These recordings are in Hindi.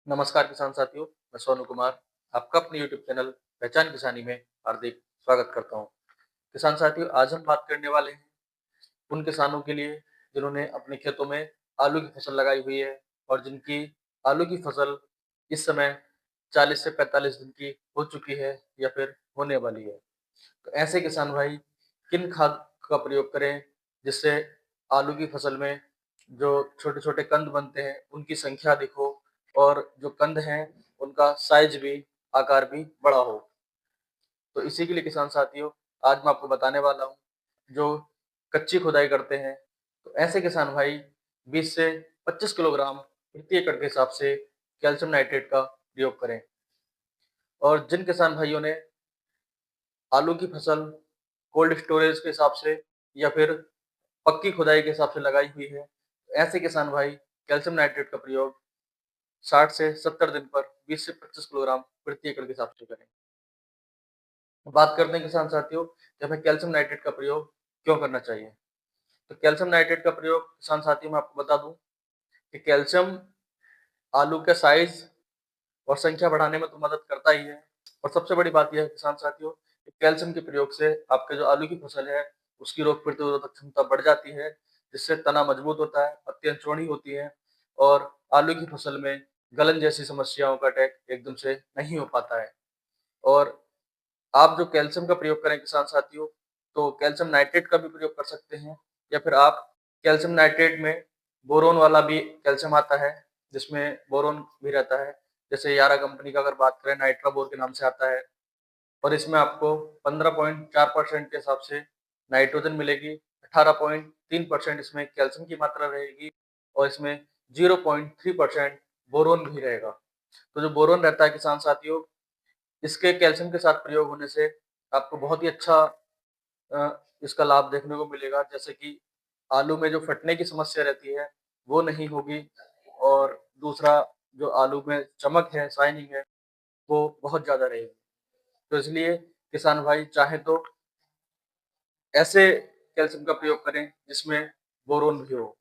नमस्कार किसान साथियों, मैं सोनू कुमार आपका अपने यूट्यूब चैनल पहचान किसानी में हार्दिक स्वागत करता हूं। किसान साथियों, आज हम बात करने वाले हैं उन किसानों के लिए जिन्होंने अपने खेतों में आलू की फसल लगाई हुई है और जिनकी आलू की फसल इस समय 40 से 45 दिन की हो चुकी है या फिर होने वाली है। तो ऐसे किसान भाई किन खाद का प्रयोग करें जिससे आलू की फसल में जो छोटे छोटे कंद बनते हैं उनकी संख्या दिखो और जो कंद हैं उनका साइज भी आकार भी बड़ा हो। तो इसी के लिए किसान साथियों, आज मैं आपको बताने वाला हूँ जो कच्ची खुदाई करते हैं। तो ऐसे किसान भाई 20 से 25 किलोग्राम प्रति एकड़ के हिसाब से कैल्शियम नाइट्रेट का प्रयोग करें। और जिन किसान भाइयों ने आलू की फसल कोल्ड स्टोरेज के हिसाब से या फिर पक्की खुदाई के हिसाब से लगाई हुई है, ऐसे किसान भाई कैल्शियम नाइट्रेट का प्रयोग 60 से 70 दिन पर 20 से 25 किलोग्राम प्रति एकड़ के हिसाब से करें। बात करते हैं किसान साथियों कि हमें कैल्शियम नाइट्रेट का प्रयोग क्यों करना चाहिए। तो कैल्शियम नाइट्रेट का प्रयोग किसान साथियों मैं आपको बता दूं कि कैल्शियम आलू के साइज और संख्या बढ़ाने में तो मदद करता ही है। और सबसे बड़ी बात यह है किसान साथियों कि कैल्शियम के प्रयोग से आपके जो आलू की फसल है उसकी रोग प्रतिरोधक क्षमता बढ़ जाती है, जिससे तना मजबूत होता है, पत्तियां चौड़ी होती हैं और आलू की फसल में गलन जैसी समस्याओं का अटैक एकदम से नहीं हो पाता है। और आप जो कैल्शियम का प्रयोग करें किसान साथियों, तो कैल्शियम नाइट्रेट का भी प्रयोग कर सकते हैं या फिर आप कैल्शियम नाइट्रेट में बोरोन वाला भी कैल्शियम आता है, जिसमें बोरोन भी रहता है। जैसे यारा कंपनी का अगर बात करें, नाइट्रा बोर के नाम से आता है और इसमें आपको 15.4% के हिसाब से नाइट्रोजन मिलेगी, 18.3% इसमें कैल्शियम की मात्रा रहेगी और इसमें 0.3% बोरोन भी रहेगा। तो जो बोरोन रहता है किसान साथियों, इसके कैल्शियम के साथ प्रयोग होने से आपको बहुत ही अच्छा इसका लाभ देखने को मिलेगा। जैसे कि आलू में जो फटने की समस्या रहती है वो नहीं होगी और दूसरा जो आलू में चमक है, शाइनिंग है, वो बहुत ज़्यादा रहेगी। तो इसलिए किसान भाई चाहे तो ऐसे कैल्शियम का प्रयोग करें जिसमें बोरोन भी हो।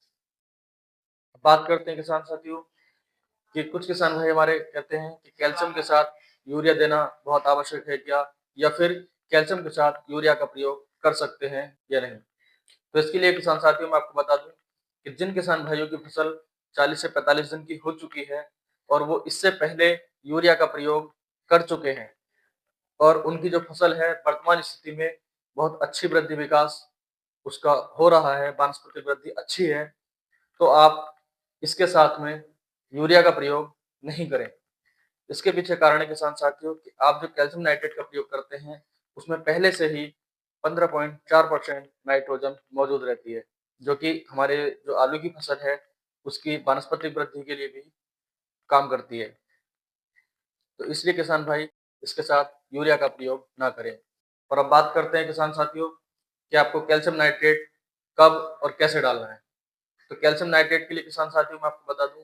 बात करते हैं किसान साथियों कि कुछ किसान भाई हमारे कहते हैं कि कैल्शियम के साथ यूरिया देना बहुत आवश्यक है क्या, या फिर कैल्शियम के साथ यूरिया का प्रयोग कर सकते हैं या नहीं। तो इसके लिए किसान साथियों मैं आपको बता दूं कि जिन किसान भाइयों की फसल 40 से 45 दिन की हो चुकी है और वो इससे पहले यूरिया का प्रयोग कर चुके हैं और उनकी जो फसल है वर्तमान स्थिति में बहुत अच्छी वृद्धि विकास उसका हो रहा है, वानस्पतिक वृद्धि अच्छी है, तो आप इसके साथ में यूरिया का प्रयोग नहीं करें। इसके पीछे कारण है किसान साथियों कि आप जो कैल्शियम नाइट्रेट का प्रयोग करते हैं उसमें पहले से ही 15.4% नाइट्रोजन मौजूद रहती है, जो कि हमारे जो आलू की फसल है उसकी वानस्पतिक वृद्धि के लिए भी काम करती है। तो इसलिए किसान भाई इसके साथ यूरिया का प्रयोग ना करें। और अब बात करते हैं किसान साथियों कि आपको कैल्शियम नाइट्रेट कब और कैसे डालना है। तो कैल्शियम नाइट्रेट के लिए किसान साथियों मैं आपको बता दूं,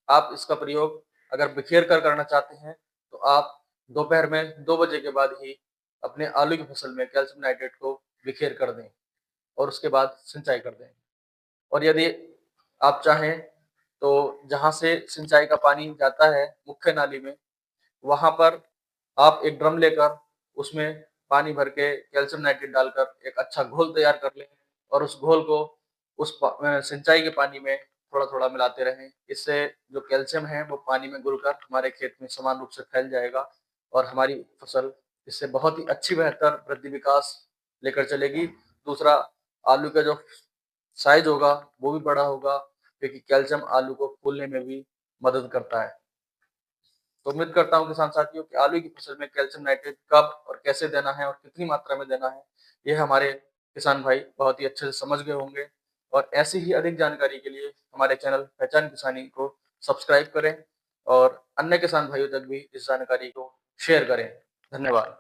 आप इसका प्रयोग अगर बिखेर कर करना चाहते हैं तो आप दोपहर में 2 बजे के बाद ही अपने आलू की फसल में कैल्शियम नाइट्रेट को बिखेर कर दें और उसके बाद सिंचाई कर दें। और यदि आप चाहें तो जहाँ से सिंचाई का पानी जाता है मुख्य नाली में, वहाँ पर आप एक ड्रम लेकर उसमें पानी भर के कैल्शियम नाइट्रेट डालकर एक अच्छा घोल तैयार कर लें और उस घोल को सिंचाई के पानी में थोड़ा-थोड़ा मिलाते रहें। इससे जो कैल्शियम है वो पानी में घुलकर हमारे खेत में समान रूप से फैल जाएगा और हमारी फसल इससे बहुत ही अच्छी बेहतर वृद्धि विकास लेकर चलेगी। दूसरा, आलू का जो साइज़ होगा वो भी बड़ा होगा, क्योंकि कैल्शियम आलू को फूलने में भी मदद करता है। तो उम्मीद करता हूँ किसान साथियों कि आलू की फसल में कैल्शियम नाइट्रेट कब और कैसे देना है और कितनी मात्रा में देना है, ये हमारे किसान भाई बहुत ही अच्छे से समझ गए होंगे। और ऐसी ही अधिक जानकारी के लिए हमारे चैनल पहचान किसानी को सब्सक्राइब करें और अन्य किसान भाइयों तक भी इस जानकारी को शेयर करें। धन्यवाद।